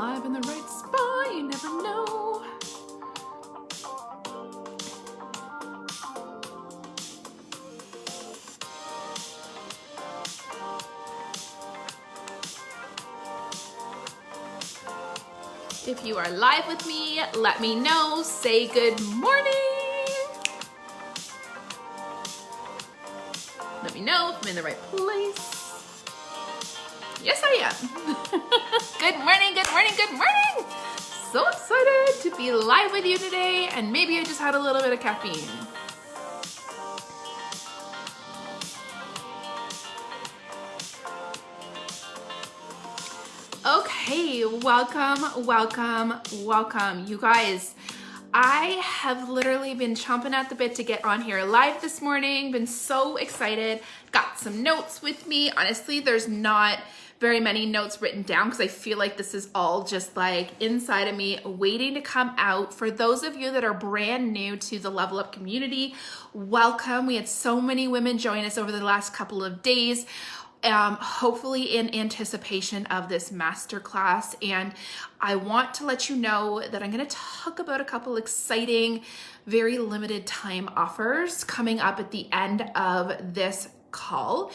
live in the right spot, you never know. If you are live with me, let me know. Say good morning. Let me know if I'm in the right place. Yes, I am. Good morning, good morning, good morning. So excited to be live with you today, and maybe I just had a little bit of caffeine. Okay, welcome, welcome, welcome. You guys, I have literally been chomping at the bit to get on here live this morning. Been so excited. Got some notes with me. Honestly, there's not very many notes written down because I feel like this is all just like inside of me waiting to come out. For those of you that are brand new to the Level Up community, welcome. We had so many women join us over the last couple of days. Hopefully in anticipation of this masterclass. And I want to let you know that I'm going to talk about a couple exciting, very limited time offers coming up at the end of this call.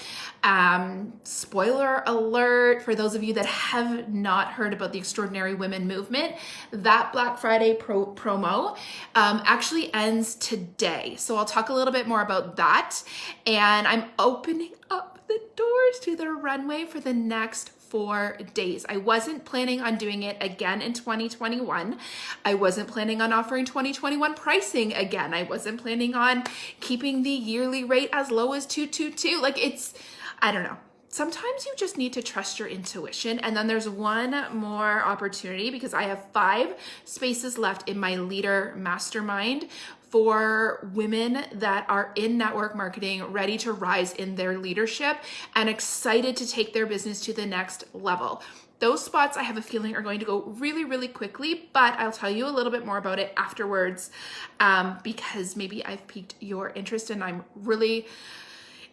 Spoiler alert, for those of you that have not heard about the Extraordinary Women Movement, that Black Friday promo actually ends today. So I'll talk a little bit more about that. And I'm opening up the doors to the runway for the next 4 days. I wasn't planning on doing it again in 2021. I wasn't planning on offering 2021 pricing again. I wasn't planning on keeping the yearly rate as low as $222. Like I don't know. Sometimes you just need to trust your intuition. And then there's one more opportunity because I have 5 spaces left in my leader mastermind for women that are in network marketing, ready to rise in their leadership and excited to take their business to the next level. Those spots I have a feeling are going to go really, really quickly, but I'll tell you a little bit more about it afterwards because maybe I've piqued your interest and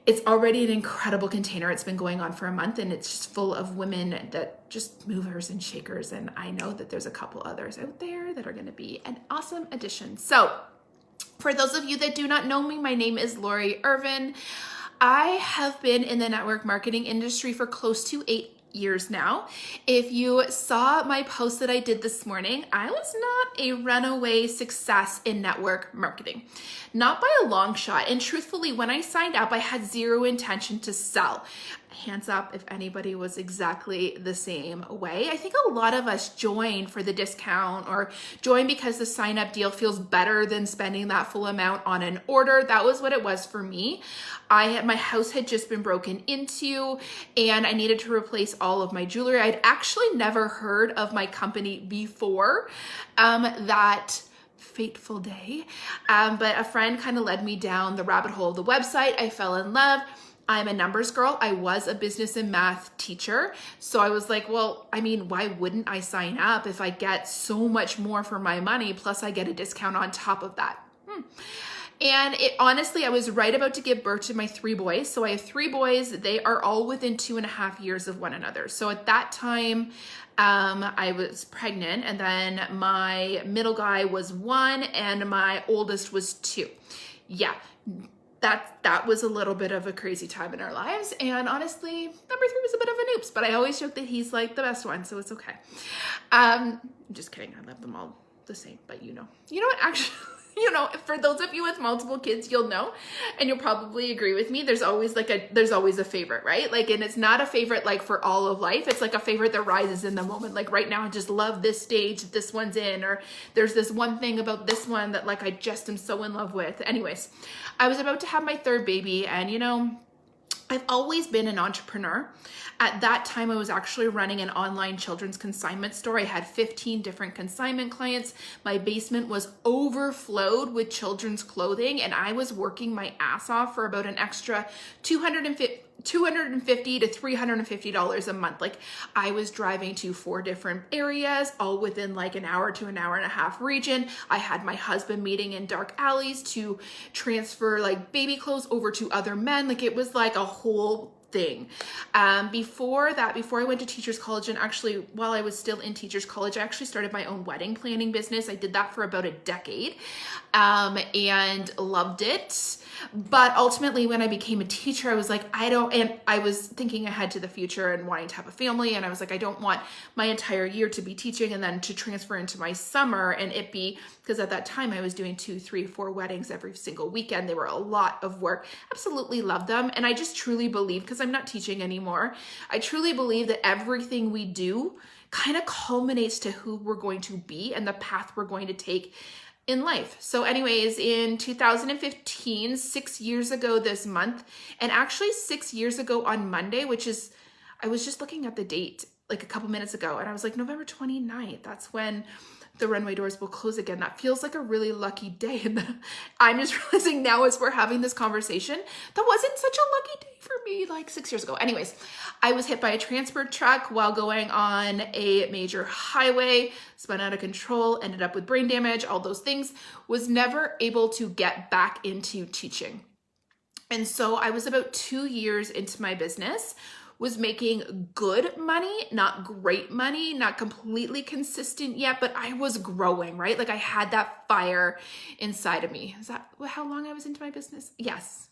it's already an incredible container. It's been going on for a month and it's just full of women that just movers and shakers. And I know that there's a couple others out there that are going to be an awesome addition. So for those of you that do not know me, my name is Lori Irvin. I have been in the network marketing industry for close to 8 years now. If you saw my post that I did this morning, I was not a runaway success in network marketing, not by a long shot. And truthfully, when I signed up, I had zero intention to sell. Hands up if anybody was exactly the same way. I think a lot of us join for the discount or join because the sign up deal feels better than spending that full amount on an order. That was what it was for me. My house had just been broken into and I needed to replace all of my jewelry. I'd actually never heard of my company before that fateful day. But a friend kind of led me down the rabbit hole of the website. I fell in love. I'm a numbers girl. I was a business and math teacher. So I was like, well, I mean, why wouldn't I sign up if I get so much more for my money? Plus I get a discount on top of that. And honestly, I was right about to give birth to my 3 boys. So I have 3 boys. They are all within 2.5 years of one another. So at that time, I was pregnant and then my middle guy was 1 and my oldest was 2. Yeah. That was a little bit of a crazy time in our lives. And honestly, number 3 was a bit of an oops, but I always joke that he's like the best one, so it's okay. I'm just kidding. I love them all the same, but you know what, actually, for those of you with multiple kids, you'll know, and you'll probably agree with me. There's always a favorite, right? Like, and it's not a favorite like for all of life. It's like a favorite that rises in the moment. Like right now, I just love this stage that this one's in, or there's this one thing about this one that like I just am so in love with. Anyways, I was about to have my 3rd baby, and I've always been an entrepreneur. At that time, I was actually running an online children's consignment store. I had 15 different consignment clients. My basement was overflowed with children's clothing, and I was working my ass off for about an extra $250 to $350 a month. Like I was driving to 4 different areas, all within like an hour to an hour and a half region. I had my husband meeting in dark alleys to transfer like baby clothes over to other men. Like it was like a whole thing. Before that, before I went to Teachers College, and actually while I was still in Teachers College, I actually started my own wedding planning business. I did that for about a decade, and loved it. But ultimately, when I became a teacher, I was like, and I was thinking ahead to the future and wanting to have a family. And I was like, I don't want my entire year to be teaching and then to transfer into my summer and it be, because at that time I was doing 2, 3, 4 weddings every single weekend. They were a lot of work. Absolutely loved them. And I just truly believe, because I'm not teaching anymore, I truly believe that everything we do kind of culminates to who we're going to be and the path we're going to take in life. So anyways, in 2015, 6 years ago this month, and actually 6 years ago on Monday, which is, I was just looking at the date like a couple minutes ago, and I was like, November 29th, that's when the runway doors will close again. That feels like a really lucky day. And I'm just realizing now as we're having this conversation, that wasn't such a lucky day for me like 6 years ago. Anyways, I was hit by a transport truck while going on a major highway, spun out of control, ended up with brain damage, all those things, was never able to get back into teaching. And so I was about 2 years into my business, was making good money, not great money, not completely consistent yet, but I was growing, right? Like I had that fire inside of me. Is that how long I was into my business? Yes.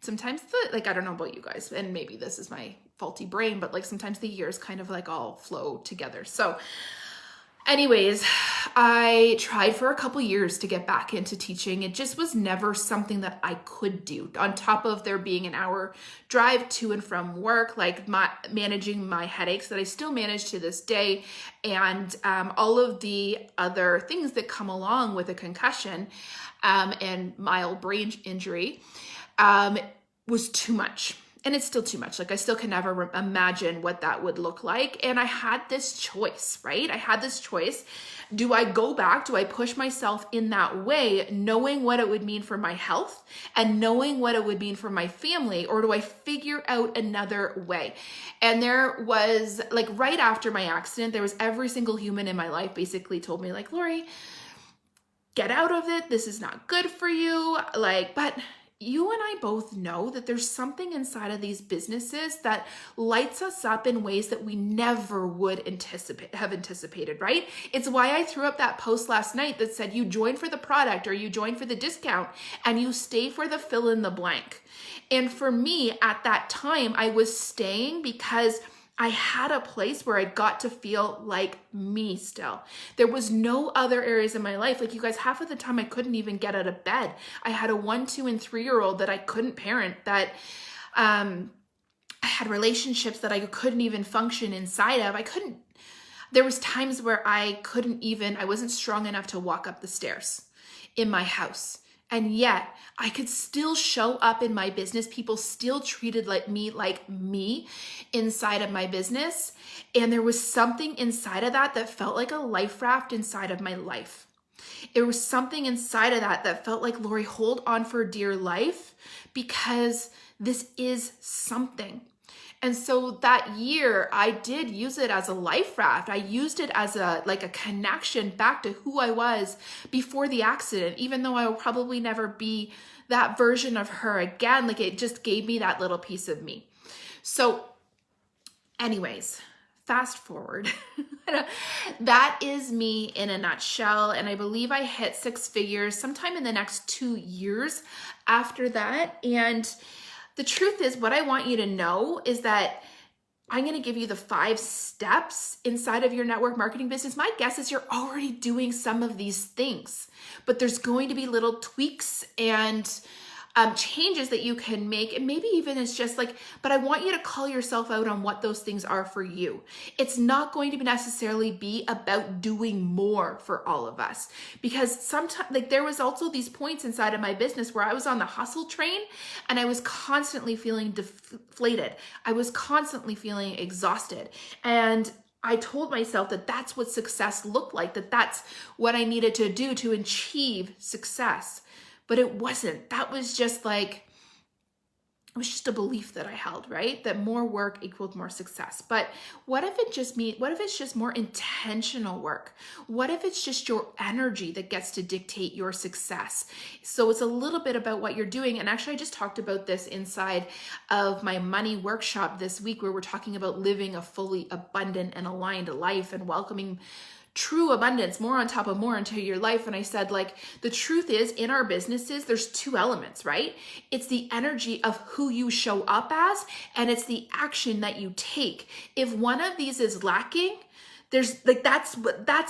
Sometimes I don't know about you guys, and maybe this is my faulty brain, but like sometimes the years kind of like all flow together. So anyways, I tried for a couple years to get back into teaching. It just was never something that I could do. On top of there being an hour drive to and from work, like managing my headaches that I still manage to this day, and all of the other things that come along with a concussion and mild brain injury, was too much. And it's still too much. Like I still can never imagine what that would look like. And I had this choice, right? I had this choice. Do I go back? Do I push myself in that way, knowing what it would mean for my health and knowing what it would mean for my family? Or do I figure out another way? And there was like right after my accident, there was every single human in my life basically told me like, Lori, get out of it. This is not good for you. But you and I both know that there's something inside of these businesses that lights us up in ways that we never would have anticipated, right? It's why I threw up that post last night that said you join for the product or you join for the discount and you stay for the fill in the blank. And for me at that time, I was staying because I had a place where I got to feel like me still. There was no other areas in my life. Like you guys, half of the time I couldn't even get out of bed. I had a 1, 2, and 3-year-old that I couldn't parent, that I had relationships that I couldn't even function inside of. There was times where I wasn't strong enough to walk up the stairs in my house. And yet I could still show up in my business. People still treated like me inside of my business. And there was something inside of that felt like a life raft inside of my life. There was something inside of that felt like, Lori, hold on for dear life because this is something. And so that year I did use it as a life raft. I used it as a connection back to who I was before the accident, even though I will probably never be that version of her again. Like it just gave me that little piece of me. So anyways, fast forward. That is me in a nutshell. And I believe I hit 6 figures sometime in the next 2 years after that. And the truth is, what I want you to know is that I'm going to give you the 5 steps inside of your network marketing business. My guess is you're already doing some of these things, but there's going to be little tweaks and changes that you can make. And maybe even it's just but I want you to call yourself out on what those things are for you. It's not going to necessarily be about doing more for all of us, because sometimes there was also these points inside of my business where I was on the hustle train and I was constantly feeling deflated. I was constantly feeling exhausted. And I told myself that that's what success looked like, that's what I needed to do to achieve success. But it wasn't. That was just it was just a belief that I held, right? That more work equaled more success. But what if it's just more intentional work? What if it's just your energy that gets to dictate your success? So it's a little bit about what you're doing. And actually, I just talked about this inside of my money workshop this week, where we're talking about living a fully abundant and aligned life and welcoming true abundance, more on top of more into your life. And I said, like, the truth is, in our businesses, there's two elements, right? It's the energy of who you show up as, and it's the action that you take. If one of these is lacking, there's like, that's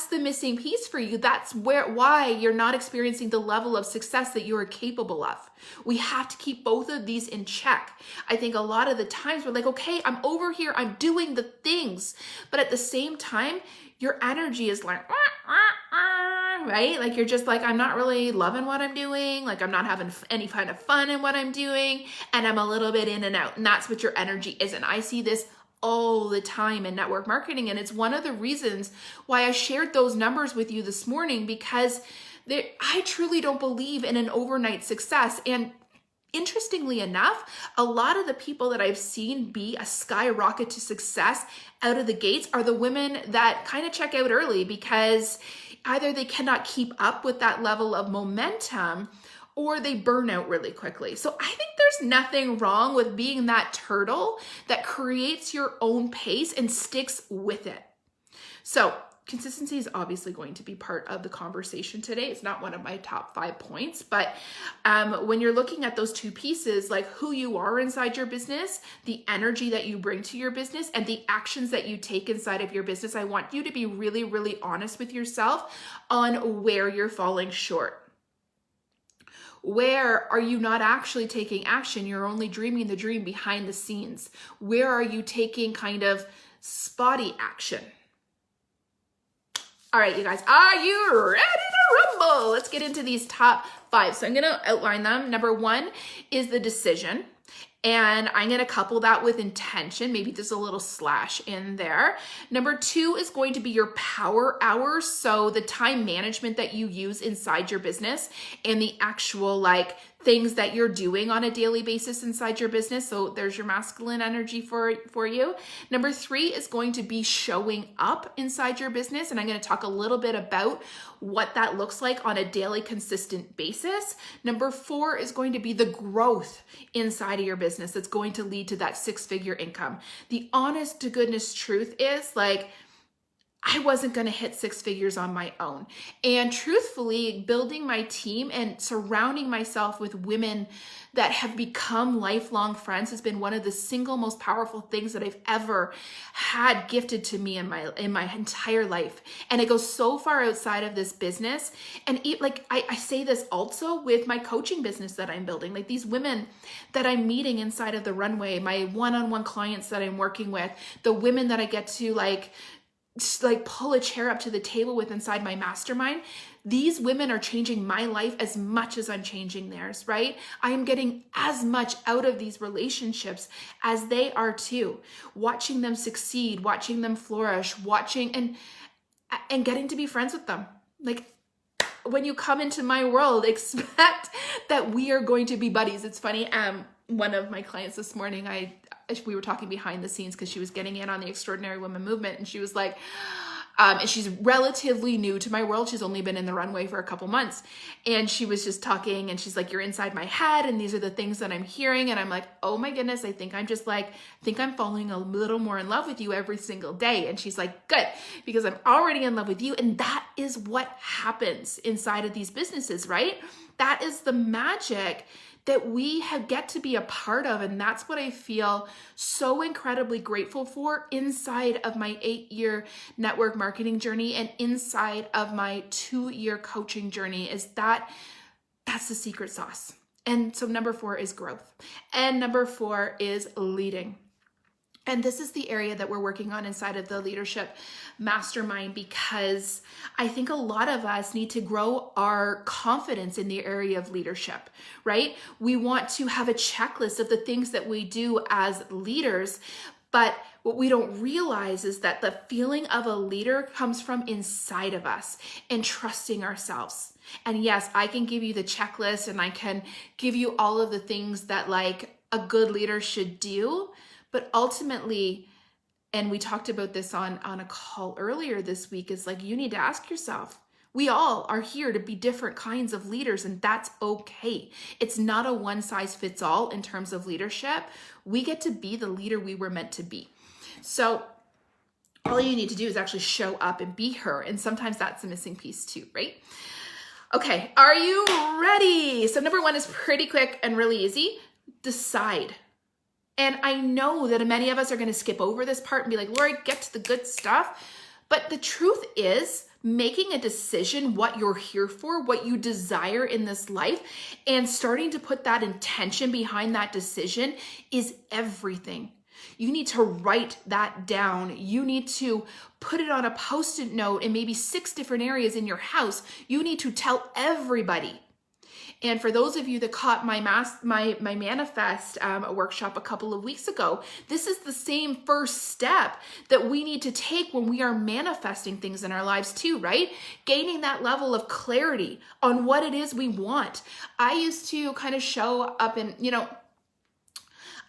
the missing piece for you. That's why you're not experiencing the level of success that you are capable of. We have to keep both of these in check. I think a lot of the times we're like, okay, I'm over here, I'm doing the things, but at the same time, your energy is like, right? Like, you're just like, I'm not really loving what I'm doing. Like, I'm not having any kind of fun in what I'm doing. And I'm a little bit in and out. And that's what your energy is. And I see this all the time in network marketing. And it's one of the reasons why I shared those numbers with you this morning, because I truly don't believe in an overnight success. And interestingly enough, a lot of the people that I've seen be a skyrocket to success out of the gates are the women that kind of check out early, because either they cannot keep up with that level of momentum, or they burn out really quickly. So I think there's nothing wrong with being that turtle that creates your own pace and sticks with it. So consistency is obviously going to be part of the conversation today. It's not one of my top 5 points, but when you're looking at those two pieces, like who you are inside your business, the energy that you bring to your business, and the actions that you take inside of your business, I want you to be really, really honest with yourself on where you're falling short. Where are you not actually taking action? You're only dreaming the dream behind the scenes. Where are you taking kind of spotty action? All right, you guys, are you ready to rumble? Let's get into these top 5. So I'm going to outline them. Number 1 is the decision. And I'm going to couple that with intention. Maybe there's a little slash in there. Number 2 is going to be your power hours. So the time management that you use inside your business and the actual like things that you're doing on a daily basis inside your business. So there's your masculine energy for you. Number 3 is going to be showing up inside your business. And I'm going to talk a little bit about what that looks like on a daily consistent basis. Number 4 is going to be the growth inside of your business that's going to lead to that 6-figure income. The honest to goodness truth is, like, I wasn't going to hit 6 figures on my own. And truthfully, building my team and surrounding myself with women that have become lifelong friends has been one of the single most powerful things that I've ever had gifted to me in my entire life. And it goes so far outside of this business. And I say this also with my coaching business that I'm building, like these women that I'm meeting inside of the runway, my one-on-one clients that I'm working with, the women that I get to like pull a chair up to the table with inside my mastermind. These women are changing my life as much as I'm changing theirs, right? I am getting as much out of these relationships as they are too. Watching them succeed, watching them flourish, watching and getting to be friends with them. Like, when you come into my world, expect that we are going to be buddies. It's funny. One of my clients this morning, we were talking behind the scenes because she was getting in on the Extraordinary Women movement, and she was like, and she's relatively new to my world. She's only been in the runway for a couple months, and she was just talking, and she's like, "You're inside my head, and these are the things that I'm hearing." And I'm like, "Oh my goodness, I think I'm falling a little more in love with you every single day." And she's like, "Good, because I'm already in love with you." And that is what happens inside of these businesses, right? That is the magic that we get to be a part of. And that's what I feel so incredibly grateful for inside of my 8-year network marketing journey and inside of my 2-year coaching journey, is that's the secret sauce. And so number 4 is growth. And number 4 is leading. And this is the area that we're working on inside of the leadership mastermind, because I think a lot of us need to grow our confidence in the area of leadership, right? We want to have a checklist of the things that we do as leaders, but what we don't realize is that the feeling of a leader comes from inside of us and trusting ourselves. And yes, I can give you the checklist and I can give you all of the things that a good leader should do. But ultimately, and we talked about this on a call earlier this week, is like, you need to ask yourself, we all are here to be different kinds of leaders, and that's okay. It's not a one size fits all in terms of leadership. We get to be the leader we were meant to be. So all you need to do is actually show up and be her. And sometimes that's the missing piece too, right? Okay, are you ready? So number one is pretty quick and really easy. Decide. And I know that many of us are going to skip over this part and be like, Lori, get to the good stuff. But the truth is, making a decision, what you're here for, what you desire in this life, and starting to put that intention behind that decision is everything. You need to write that down. You need to put it on a Post-it note in maybe 6 different areas in your house. You need to tell everybody. And for those of you that caught my manifest workshop a couple of weeks ago, this is the same first step that we need to take when we are manifesting things in our lives too, right? Gaining that level of clarity on what it is we want. I used to kind of show up and,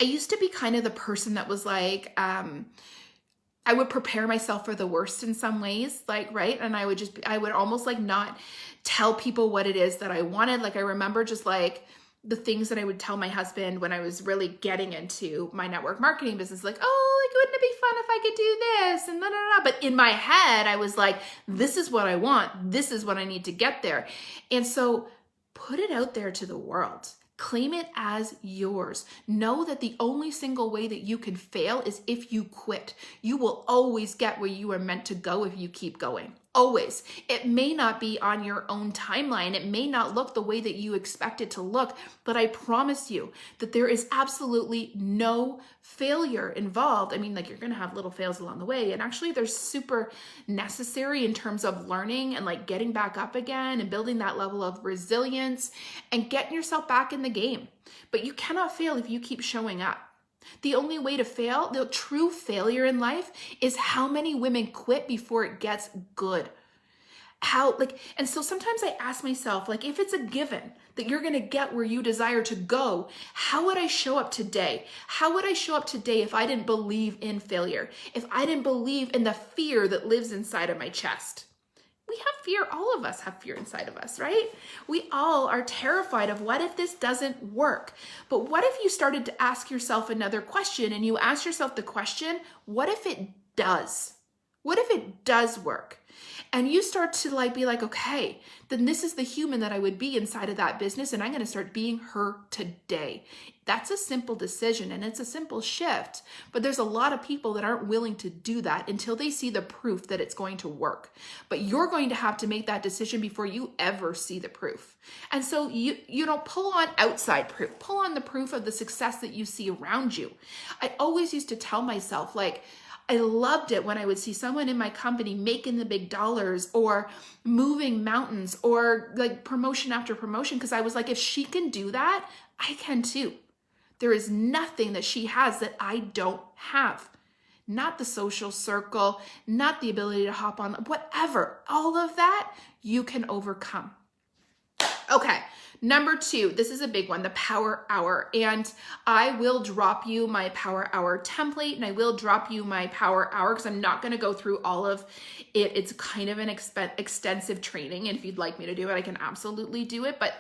I used to be kind of the person that was like, I would prepare myself for the worst in some ways, like, right? And I would almost like not tell people what it is that I wanted. Like, I remember just like the things that I would tell my husband when I was really getting into my network marketing business, like, oh, like, wouldn't it be fun if I could do this? And blah, blah, blah. But in my head, I was like, this is what I want. This is what I need to get there. And so put it out there to the world. Claim it as yours. Know that the only single way that you can fail is if you quit. You will always get where you are meant to go if you keep going. Always. It may not be on your own timeline. It may not look the way that you expect it to look, but I promise you that there is absolutely no failure involved. I mean, like, you're going to have little fails along the way. And actually, they're super necessary in terms of learning and like getting back up again and building that level of resilience and getting yourself back in the game. But you cannot fail if you keep showing up. The only way to fail, the true failure in life, is how many women quit before it gets good. And so sometimes I ask myself, like, if it's a given that you're going to get where you desire to go, how would I show up today? How would I show up today if I didn't believe in failure? If I didn't believe in the fear that lives inside of my chest? We have fear. All of us have fear inside of us, right? We all are terrified of what if this doesn't work? But what if you started to ask yourself another question and you ask yourself the question, what if it does? What if it does work? And you start to be like, okay, then this is the human that I would be inside of that business, and I'm going to start being her today. That's a simple decision and it's a simple shift, but there's a lot of people that aren't willing to do that until they see the proof that it's going to work. But you're going to have to make that decision before you ever see the proof. And so you don't pull on outside proof, pull on the proof of the success that you see around you. I always used to tell myself, like, I loved it when I would see someone in my company making the big dollars or moving mountains or like promotion after promotion, because I was like, if she can do that, I can too. There is nothing that she has that I don't have. Not the social circle, not the ability to hop on, whatever. All of that you can overcome. Okay. Number 2, this is a big one, the Power Hour. And I will drop you my Power Hour template and I will drop you my Power Hour because I'm not going to go through all of it. It's kind of an extensive training. And if you'd like me to do it, I can absolutely do it. But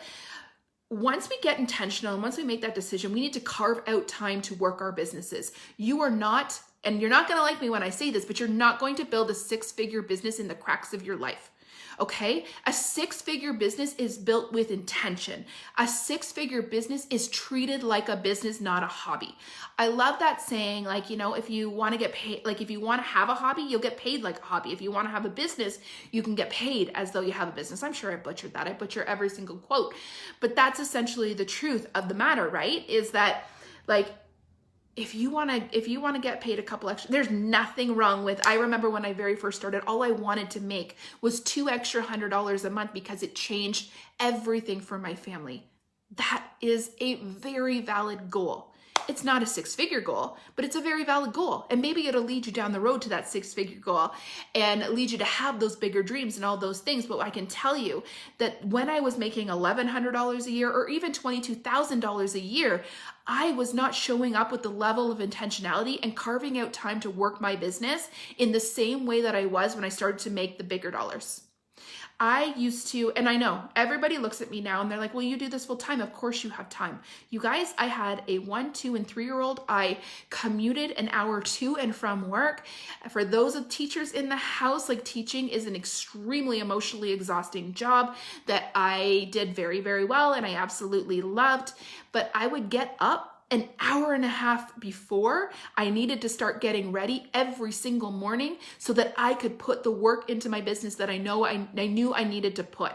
once we get intentional and once we make that decision, we need to carve out time to work our businesses. You are not, and you're not going to like me when I say this, but you're not going to build a 6-figure business in the cracks of your life. Okay? A 6-figure business is built with intention. A 6-figure business is treated like a business, not a hobby. I love that saying, like, if you want to get paid, like if you want to have a hobby, you'll get paid like a hobby. If you want to have a business, you can get paid as though you have a business. I'm sure I butchered that. I butcher every single quote, but that's essentially the truth of the matter, right? Is that, like, if you want to get paid a couple extra, there's nothing wrong with, I remember when I very first started, all I wanted to make was $2 extra $100 a month because it changed everything for my family. That is a very valid goal. It's not a six-figure goal, but it's a very valid goal. And maybe it'll lead you down the road to that six-figure goal and lead you to have those bigger dreams and all those things. But I can tell you that when I was making $1,100 a year or even $22,000 a year, I was not showing up with the level of intentionality and carving out time to work my business in the same way that I was when I started to make the bigger dollars. I used to, and I know everybody looks at me now and they're like, well, you do this full time. Of course you have time. You guys, I had a 1, 2, and 3-year-old. I commuted an hour to and from work. For those of teachers in the house, like teaching is an extremely emotionally exhausting job that I did very, very well and I absolutely loved. But I would get up an hour and a half before I needed to start getting ready every single morning so that I could put the work into my business that I knew I needed to put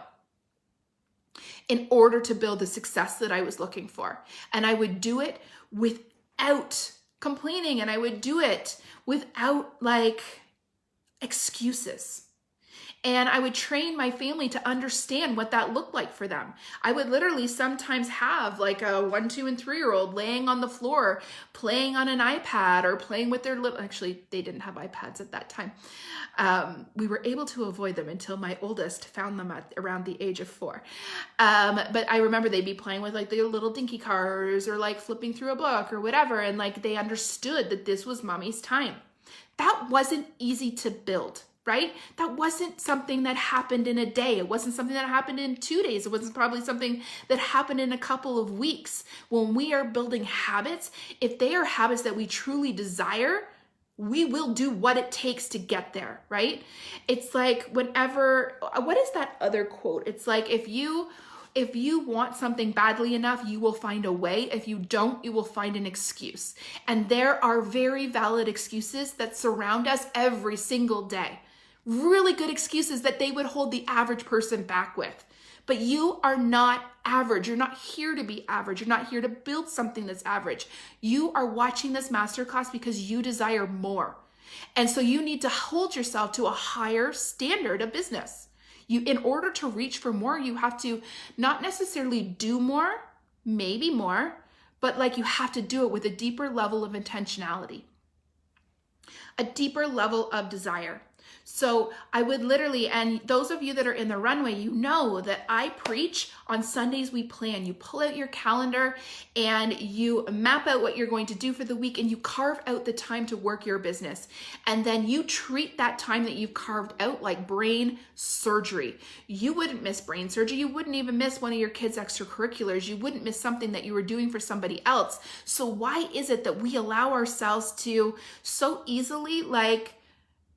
in order to build the success that I was looking for. And I would do it without complaining, and I would do it without like excuses. And I would train my family to understand what that looked like for them. I would literally sometimes have like a 1, 2, and 3-year-old laying on the floor, playing on an iPad or playing with their little, actually, they didn't have iPads at that time. We were able to avoid them until my oldest found them at around the age of 4. But I remember they'd be playing with like their little dinky cars or like flipping through a book or whatever. And like they understood that this was mommy's time. That wasn't easy to build. Right? That wasn't something that happened in a day. It wasn't something that happened in 2 days. It wasn't probably something that happened in a couple of weeks. When we are building habits, if they are habits that we truly desire, we will do what it takes to get there, right? It's like whenever, what is that other quote? It's like, if you want something badly enough, you will find a way. If you don't, you will find an excuse. And there are very valid excuses that surround us every single day. Really good excuses that they would hold the average person back with. But you are not average. You're not here to be average. You're not here to build something that's average. You are watching this masterclass because you desire more. And so you need to hold yourself to a higher standard of business. In order to reach for more, you have to not necessarily do more, maybe more, but like you have to do it with a deeper level of intentionality, a deeper level of desire. So I would literally, and those of you that are in the runway, you know that I preach on Sundays we plan. You pull out your calendar and you map out what you're going to do for the week and you carve out the time to work your business. And then you treat that time that you've carved out like brain surgery. You wouldn't miss brain surgery. You wouldn't even miss one of your kids' extracurriculars. You wouldn't miss something that you were doing for somebody else. So why is it that we allow ourselves to so easily like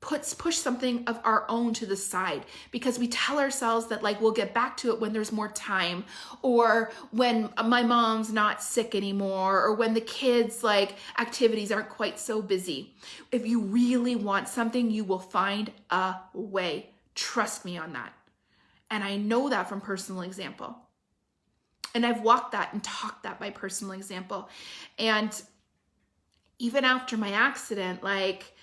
push something of our own to the side? Because we tell ourselves that like we'll get back to it when there's more time, or when my mom's not sick anymore, or when the kids like activities aren't quite so busy. If you really want something, you will find a way. Trust me on that. And I know that from personal example. And I've walked that and talked that by personal example. And even after my accident, like,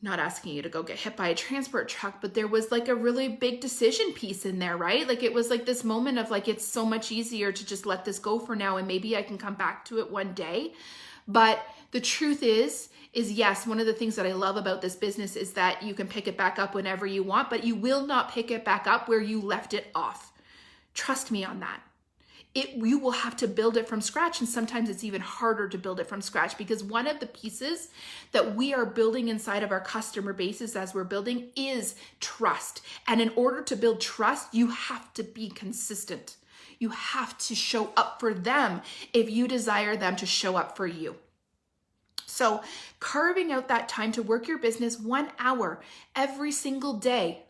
not asking you to go get hit by a transport truck, but there was like a really big decision piece in there, right? Like it was like this moment of like, it's so much easier to just let this go for now and maybe I can come back to it one day. But the truth is yes, one of the things that I love about this business is that you can pick it back up whenever you want, but you will not pick it back up where you left it off. Trust me on that. You will have to build it from scratch, and sometimes it's even harder to build it from scratch because one of the pieces that we are building inside of our customer bases as we're building is trust. And in order to build trust, you have to be consistent. You have to show up for them if you desire them to show up for you. So carving out that time to work your business 1 hour every single day.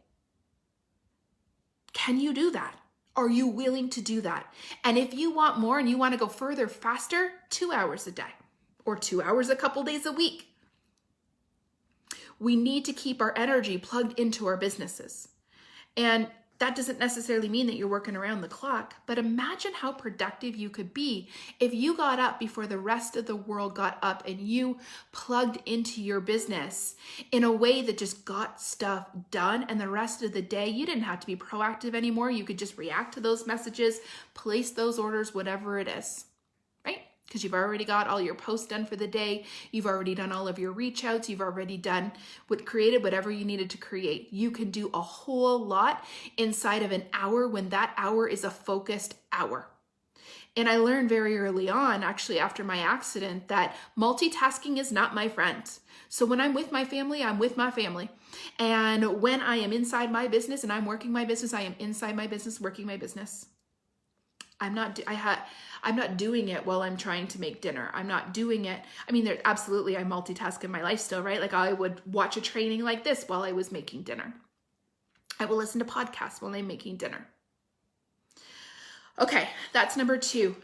Can you do that? Are you willing to do that? And if you want more and you want to go further, faster, 2 hours a day or 2 hours a couple days a week. We need to keep our energy plugged into our businesses. And that doesn't necessarily mean that you're working around the clock, but imagine how productive you could be if you got up before the rest of the world got up and you plugged into your business in a way that just got stuff done. And the rest of the day, you didn't have to be proactive anymore. You could just react to those messages, place those orders, whatever it is, right? because you've already got all your posts done for the day. You've already done all of your reach outs. You've already created whatever you needed to create. You can do a whole lot inside of an hour when that hour is a focused hour. And I learned very early on, actually after my accident, that multitasking is not my friend. So when I'm with my family, I'm with my family. And when I am inside my business and I'm working my business, I am inside my business, working my business. I'm not doing it while I'm trying to make dinner. I'm not doing it. I mean, absolutely, I multitask in my life still, right? Like I would watch a training like this while I was making dinner. I will listen to podcasts while I'm making dinner. Okay, that's number two.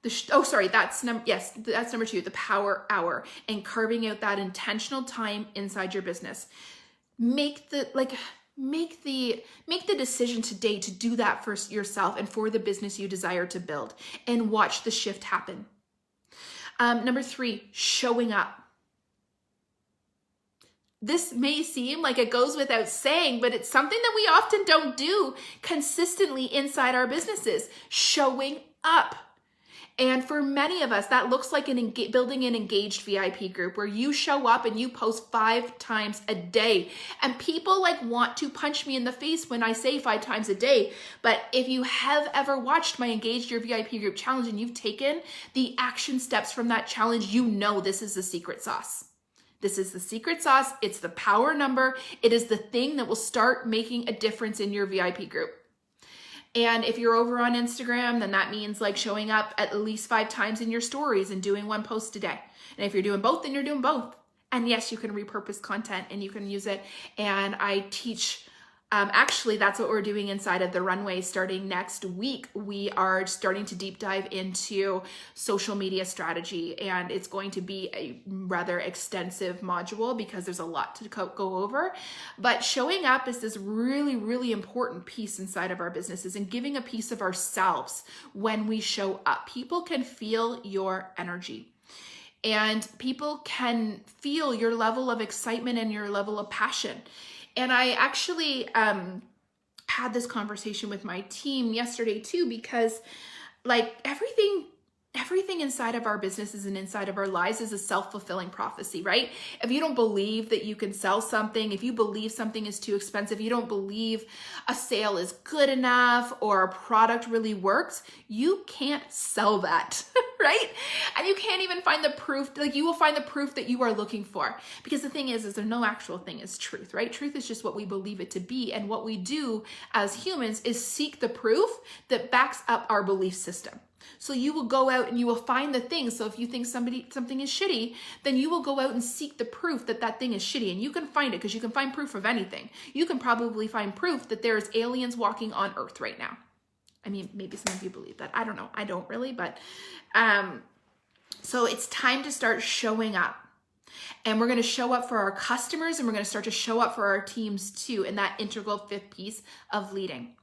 That's number two, the power hour, and carving out that intentional time inside your business. Make the decision today to do that for yourself and for the business you desire to build, and watch the shift happen. Number three, showing up. This may seem like it goes without saying, but it's something that we often don't do consistently inside our businesses, showing up. And for many of us, that looks like building an engaged VIP group where you show up and you post 5 times a day. And people want to punch me in the face when I say 5 times a day. But if you have ever watched my Engaged Your VIP Group challenge and you've taken the action steps from that challenge, you know this is the secret sauce. This is the secret sauce. It's the power number. It is the thing that will start making a difference in your VIP group. And if you're over on Instagram, then that means showing up at least 5 times in your stories and doing 1 post a day. And if you're doing both, then you're doing both. And yes, you can repurpose content and you can use it. And I teach, actually, that's what we're doing inside of the runway starting next week. We are starting to deep dive into social media strategy, and it's going to be a rather extensive module because there's a lot to go over. But showing up is this really, really important piece inside of our businesses, and giving a piece of ourselves when we show up. People can feel your energy. And people can feel your level of excitement and your level of passion. And I actually had this conversation with my team yesterday too, because everything inside of our businesses and inside of our lives is a self-fulfilling prophecy, right? If you don't believe that you can sell something, if you believe something is too expensive, you don't believe a sale is good enough or a product really works, you can't sell that, right? And you can't even find the proof, you will find the proof that you are looking for. Because the thing is there's no actual thing as truth, right? Truth is just what we believe it to be. And what we do as humans is seek the proof that backs up our belief system. So you will go out and you will find the thing. So if you think something is shitty, then you will go out and seek the proof that that thing is shitty. And you can find it because you can find proof of anything. You can probably find proof that there's aliens walking on Earth right now. I mean, maybe some of you believe that. I don't know. I don't really, but so it's time to start showing up. And we're going to show up for our customers, and we're going to start to show up for our teams too, in that integral 5th piece of leading.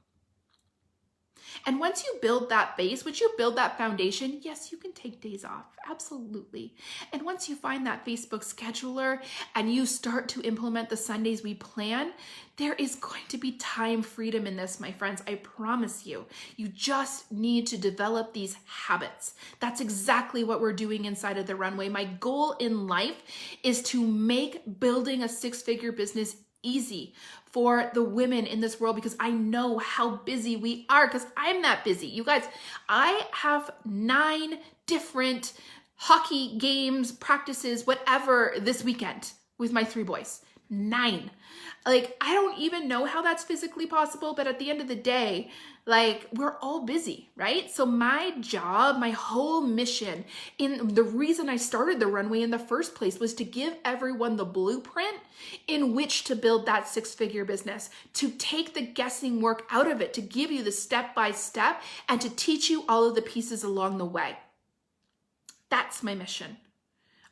And once you build that base, once you build that foundation, yes, you can take days off. Absolutely. And once you find that Facebook scheduler and you start to implement the Sundays we plan, there is going to be time freedom in this, my friends. I promise you. You just need to develop these habits. That's exactly what we're doing inside of the runway. My goal in life is to make building a 6-figure business easy for the women in this world, because I know how busy we are, because I'm that busy. You guys, I have 9 different hockey games, practices, whatever this weekend with my 3 boys. 9. I don't even know how that's physically possible, but at the end of the day, we're all busy, right? So my job, my whole mission, the reason I started the runway in the first place was to give everyone the blueprint in which to build that 6-figure business, to take the guessing work out of it, to give you the step-by-step, and to teach you all of the pieces along the way. That's my mission.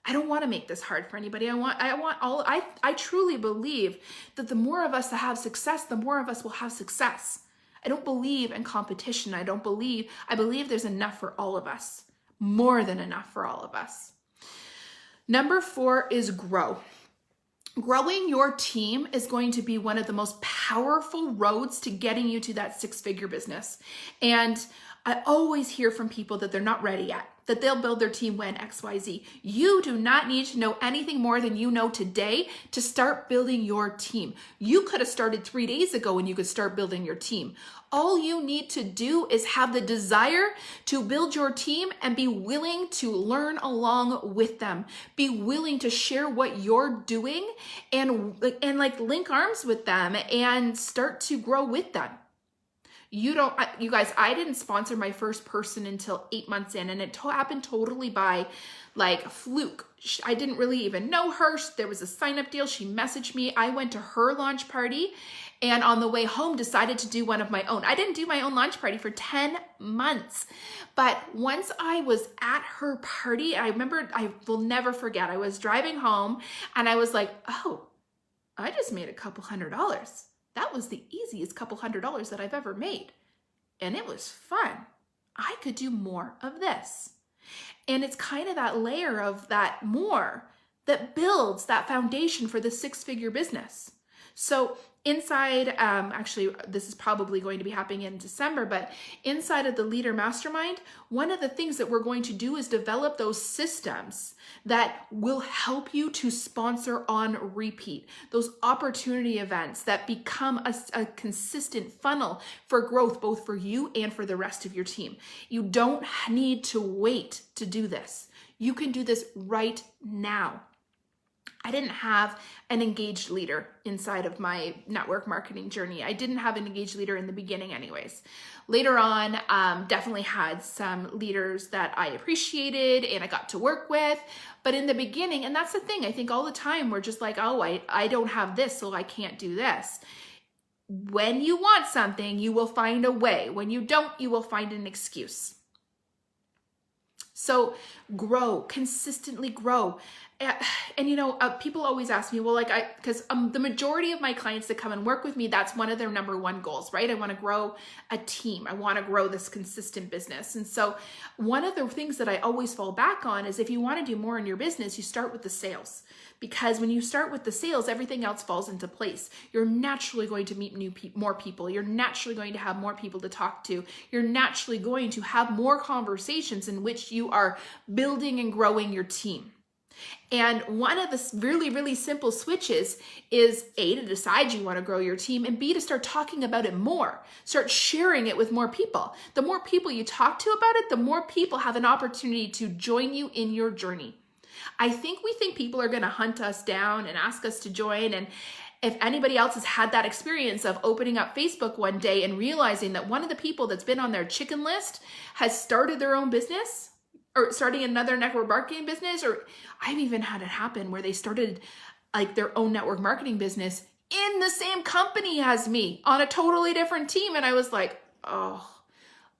I don't want to make this hard for anybody. I truly believe that the more of us that have success, the more of us will have success. I don't believe in competition. I believe there's enough for all of us, more than enough for all of us. Number 4 is grow. Growing your team is going to be one of the most powerful roads to getting you to that 6-figure business. And I always hear from people that they're not ready yet, that they'll build their team when XYZ. You do not need to know anything more than you know today to start building your team. You could have started 3 days ago and you could start building your team. All you need to do is have the desire to build your team and be willing to learn along with them. Be willing to share what you're doing and like link arms with them and start to grow with them. You guys, I didn't sponsor my first person until 8 months in, and it happened totally by like fluke. I didn't really even know her. There was a sign up deal. She messaged me. I went to her launch party, and on the way home decided to do one of my own. I didn't do my own launch party for 10 months. But once I was at her party, I remember, I will never forget, I was driving home and I was like, oh, I just made a couple $100. That was the easiest couple $100 that I've ever made. And it was fun. I could do more of this. And it's kind of that layer of that more that builds that foundation for the 6-figure business. So inside, actually, this is probably going to be happening in December, but inside of the Leader Mastermind, one of the things that we're going to do is develop those systems that will help you to sponsor on repeat, those opportunity events that become a consistent funnel for growth, both for you and for the rest of your team. You don't need to wait to do this. You can do this right now. I didn't have an engaged leader inside of my network marketing journey. I didn't have an engaged leader in the beginning anyways. Later on, definitely had some leaders that I appreciated and I got to work with. But in the beginning, and that's the thing, I think all the time we're just like, oh, I don't have this, so I can't do this. When you want something, you will find a way. When you don't, you will find an excuse. So grow, consistently grow. And people always ask me, well, because the majority of my clients that come and work with me, that's one of their number one goals, right? I want to grow a team. I want to grow this consistent business. And so one of the things that I always fall back on is if you want to do more in your business, you start with the sales. Because when you start with the sales, everything else falls into place. You're naturally going to meet more people. You're naturally going to have more people to talk to. You're naturally going to have more conversations in which you are building and growing your team. And one of the really, really simple switches is A, to decide you want to grow your team, and B, to start talking about it more. Start sharing it with more people. The more people you talk to about it, the more people have an opportunity to join you in your journey. I think we think people are going to hunt us down and ask us to join. And if anybody else has had that experience of opening up Facebook one day and realizing that one of the people that's been on their chicken list has started their own business, or starting another network marketing business, or I've even had it happen where they started like their own network marketing business in the same company as me on a totally different team. And I was like, oh,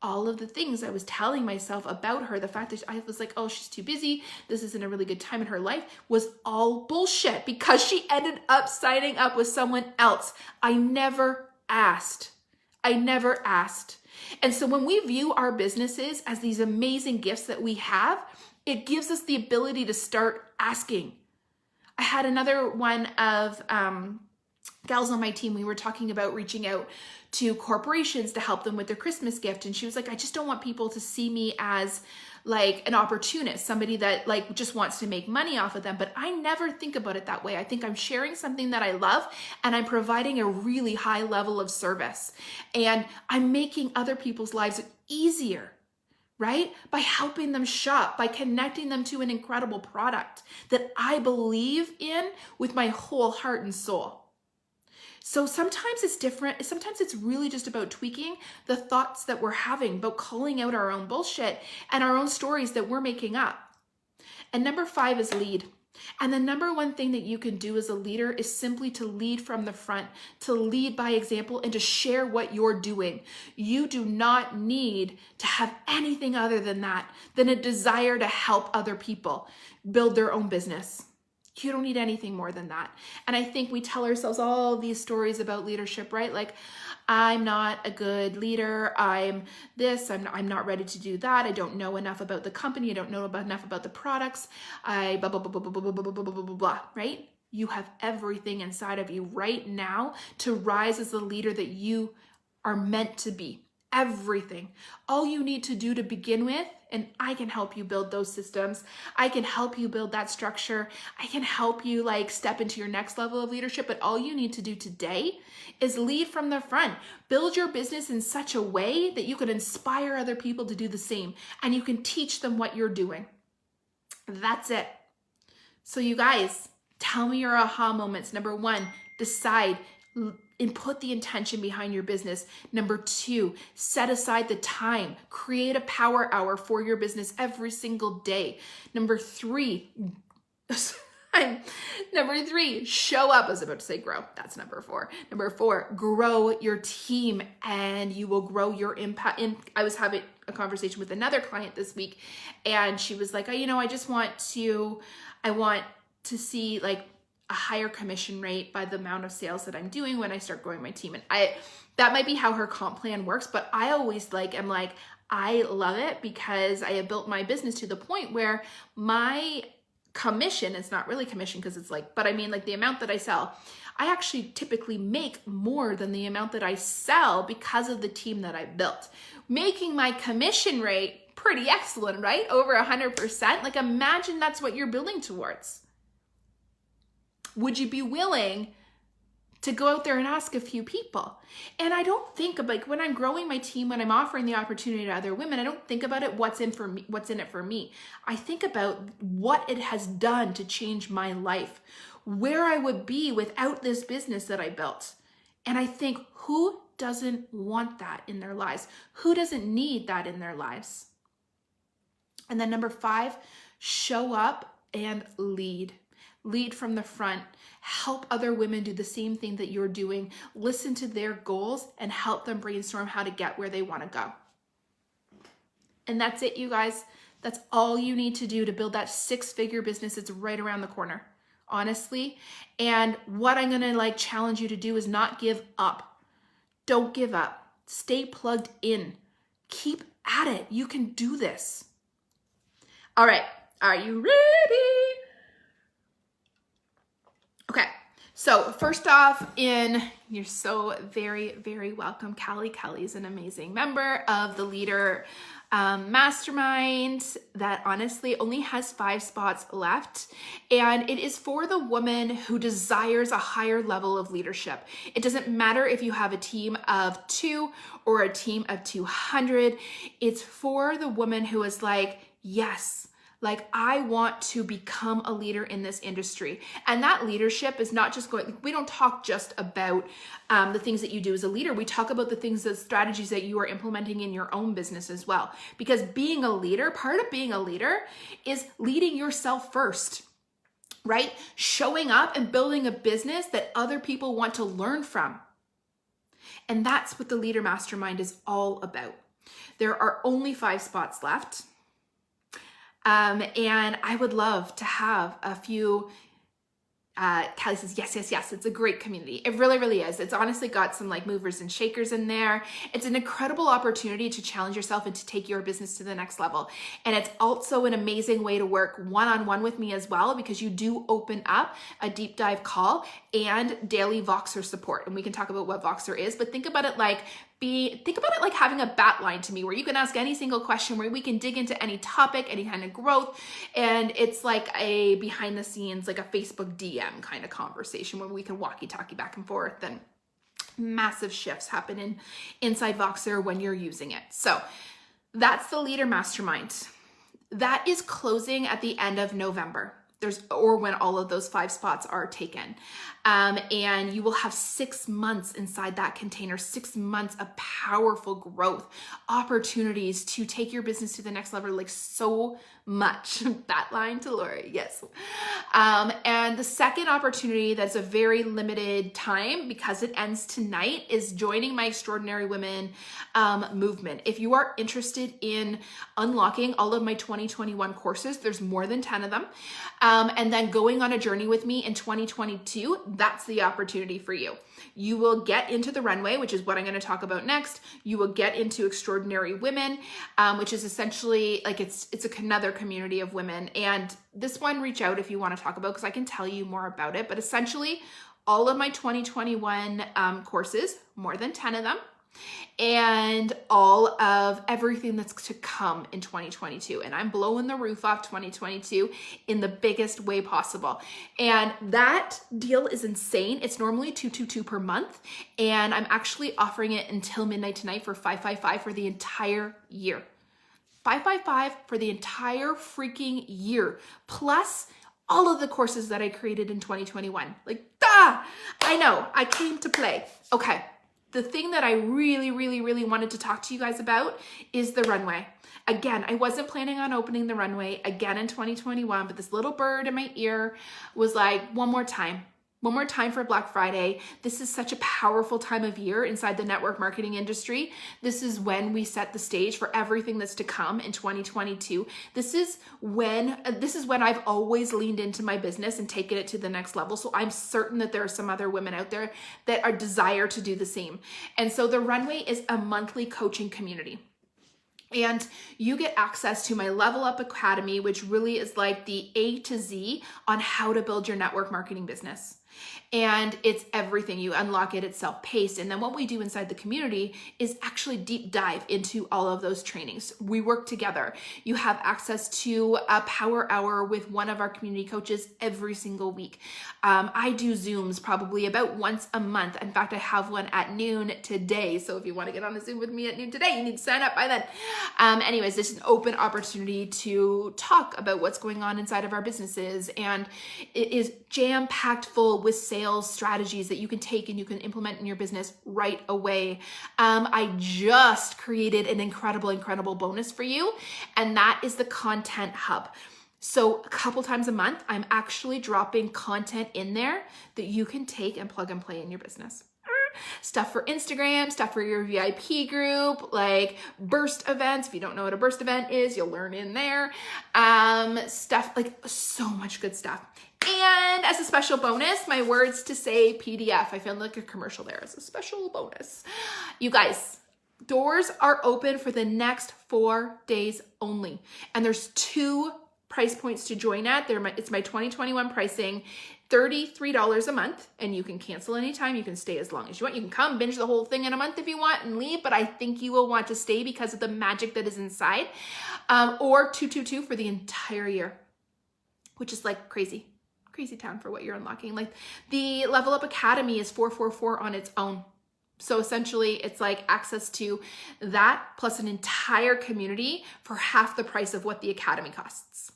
all of the things I was telling myself about her, the fact that I was like, oh, she's too busy, this isn't a really good time in her life, was all bullshit because she ended up signing up with someone else. I never asked. And so when we view our businesses as these amazing gifts that we have, it gives us the ability to start asking. I had another one of gals on my team. We were talking about reaching out to corporations to help them with their Christmas gift. And she was like, I just don't want people to see me as like an opportunist, somebody that like just wants to make money off of them. But I never think about it that way. I think I'm sharing something that I love and I'm providing a really high level of service. And I'm making other people's lives easier, right? By helping them shop, by connecting them to an incredible product that I believe in with my whole heart and soul. So sometimes it's different. Sometimes it's really just about tweaking the thoughts that we're having, about calling out our own bullshit and our own stories that we're making up. And number 5 is lead. And the number one thing that you can do as a leader is simply to lead from the front, to lead by example, and to share what you're doing. You do not need to have anything other than a desire to help other people build their own business. You don't need anything more than that. And I think we tell ourselves all these stories about leadership, right? Like, I'm not a good leader. I'm this, I'm not ready to do that. I don't know enough about the company. I don't know enough about the products. I blah, blah, blah, blah, blah, blah, blah, blah, blah, blah, blah, right? You have everything inside of you right now to rise as the leader that you are meant to be. everything. All you need to do to begin with, and I can help you build those systems. I can help you build that structure. I can help you like step into your next level of leadership. But all you need to do today is lead from the front. Build your business in such a way that you can inspire other people to do the same, and you can teach them what you're doing. That's it. So you guys, tell me your aha moments. Number one, decide and put the intention behind your business. Number two, set aside the time. Create a power hour for your business every single day. Number three, show up. I was about to say grow. That's number four. Number four, grow your team and you will grow your impact. And I was having a conversation with another client this week and she was like, I want to see like a higher commission rate by the amount of sales that I'm doing when I start growing my team. And that might be how her comp plan works, but I always I love it because I have built my business to the point where my commission, it's not really commission because it's but I mean the amount that I sell, I actually typically make more than the amount that I sell because of the team that I built, making my commission rate pretty excellent, right? Over 100%. Imagine that's what you're building towards. Would you be willing to go out there and ask a few people? And I don't think when I'm growing my team, when I'm offering the opportunity to other women, I don't think about it, what's in it for me. I think about what it has done to change my life, where I would be without this business that I built. And I think, who doesn't want that in their lives? Who doesn't need that in their lives? And then number five, show up and lead. Lead from the front, help other women do the same thing that you're doing, listen to their goals and help them brainstorm how to get where they want to go. And that's it, you guys. That's all you need to do to build that 6-figure business. It's right around the corner, honestly. And what I'm going to challenge you to do is not give up. Don't give up. Stay plugged in. Keep at it. You can do this. All right. Are you ready? Okay, so first off, you're so very, very welcome. Kelly's an amazing member of the Leader Mastermind that honestly only has 5 spots left. And it is for the woman who desires a higher level of leadership. It doesn't matter if you have a team of 2 or a team of 200. It's for the woman who is yes, I want to become a leader in this industry. And that leadership is not just we don't talk just about the things that you do as a leader. We talk about the strategies that you are implementing in your own business as well. Because being a leader, part of being a leader is leading yourself first, right? Showing up and building a business that other people want to learn from. And that's what the Leader Mastermind is all about. There are only 5 spots left. And I would love to have a few, Kelly says, yes. It's a great community. It really, really is. It's honestly got some movers and shakers in there. It's an incredible opportunity to challenge yourself and to take your business to the next level. And it's also an amazing way to work one-on-one with me as well, because you do open up a deep dive call and daily Voxer support. And we can talk about what Voxer is, but think about it like having a bat line to me where you can ask any single question, where we can dig into any topic, any kind of growth. And it's like a behind the scenes, a Facebook DM kind of conversation where we can walkie-talkie back and forth, and massive shifts happen inside Voxer when you're using it. So that's the Leader Mastermind. That is closing at the end of November. Or when all of those 5 spots are taken. And you will have 6 months inside that container, 6 months of powerful growth, opportunities to take your business to the next level, so much. That line to Lori, yes. And the second opportunity that's a very limited time because it ends tonight is joining my Extraordinary Women movement. If you are interested in unlocking all of my 2021 courses, there's more than 10 of them. And then going on a journey with me in 2022, that's the opportunity for you. You will get into the runway, which is what I'm going to talk about next. You will get into Extraordinary Women, which is essentially it's another community of women. And this one, reach out if you want to talk about, because I can tell you more about it. But essentially, all of my 2021 courses, more than 10 of them, and all of everything that's to come in 2022. And I'm blowing the roof off 2022 in the biggest way possible. And that deal is insane. It's normally $222 per month. And I'm actually offering it until midnight tonight for $555 for the entire year. $555 for the entire freaking year. Plus all of the courses that I created in 2021. Like, I know, I came to play. Okay. The thing that I really, really, really wanted to talk to you guys about is the runway. Again, I wasn't planning on opening the runway again in 2021, but this little bird in my ear was like, one more time for Black Friday. This is such a powerful time of year inside the network marketing industry. This is when we set the stage for everything that's to come in 2022. This is when I've always leaned into my business and taken it to the next level. So I'm certain that there are some other women out there that are desire to do the same. And so the runway is a monthly coaching community. And you get access to my Level Up Academy, which really is like the A to Z on how to build your network marketing business. And it's everything. You unlock it, it's self-paced. And then what we do inside the community is actually deep dive into all of those trainings. We work together. You have access to a power hour with one of our community coaches every single week. I do Zooms probably about once a month. In fact, I have one at noon today. So if you want to get on a Zoom with me at noon today, you need to sign up by then. Anyways, this is an open opportunity to talk about what's going on inside of our businesses. And it is jam-packed full with sales strategies that you can take and you can implement in your business right away. I just created an incredible bonus for you, and that is the Content Hub. So a couple times a month, I'm actually dropping content in there that you can take and plug and play in your business. Stuff for Instagram, stuff for your VIP group, like burst events. If you don't know what a burst event is, you'll learn in there. Stuff, like so much good stuff. And as a special bonus, my words to say PDF. I found like a commercial there as a special bonus. You guys, doors are open for the next 4 days only. And there's 2 price points to join at. It's my 2021 pricing, $33 a month, and you can cancel anytime. You can stay as long as you want. You can come binge the whole thing in a month if you want and leave, but I think you will want to stay because of the magic that is inside. Or $222 for the entire year, which is like crazy town for what you're unlocking. Like the Level Up Academy is $444 on its own. So essentially it's like access to that plus an entire community for half the price of what the Academy costs.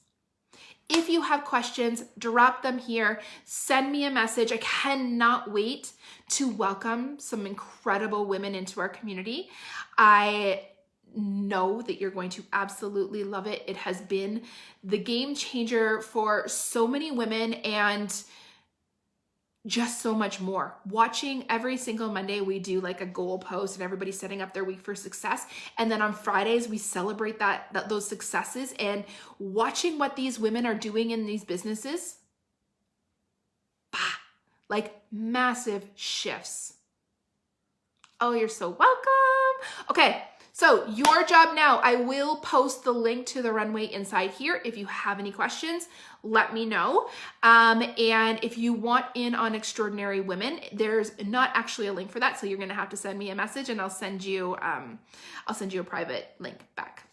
If you have questions, drop them here. Send me a message. I cannot wait to welcome some incredible women into our community. I know that you're going to absolutely love it. It has been the game changer for so many women and just so much more. Watching every single Monday, we do like a goal post and everybody's setting up their week for success. And then on Fridays, we celebrate those successes, and watching what these women are doing in these businesses, like massive shifts. Oh, you're so welcome. Okay. So your job now, I will post the link to the runway inside here. If you have any questions, let me know. And if you want in on Extraordinary Women, there's not actually a link for that. So you're going to have to send me a message and I'll send you a private link back.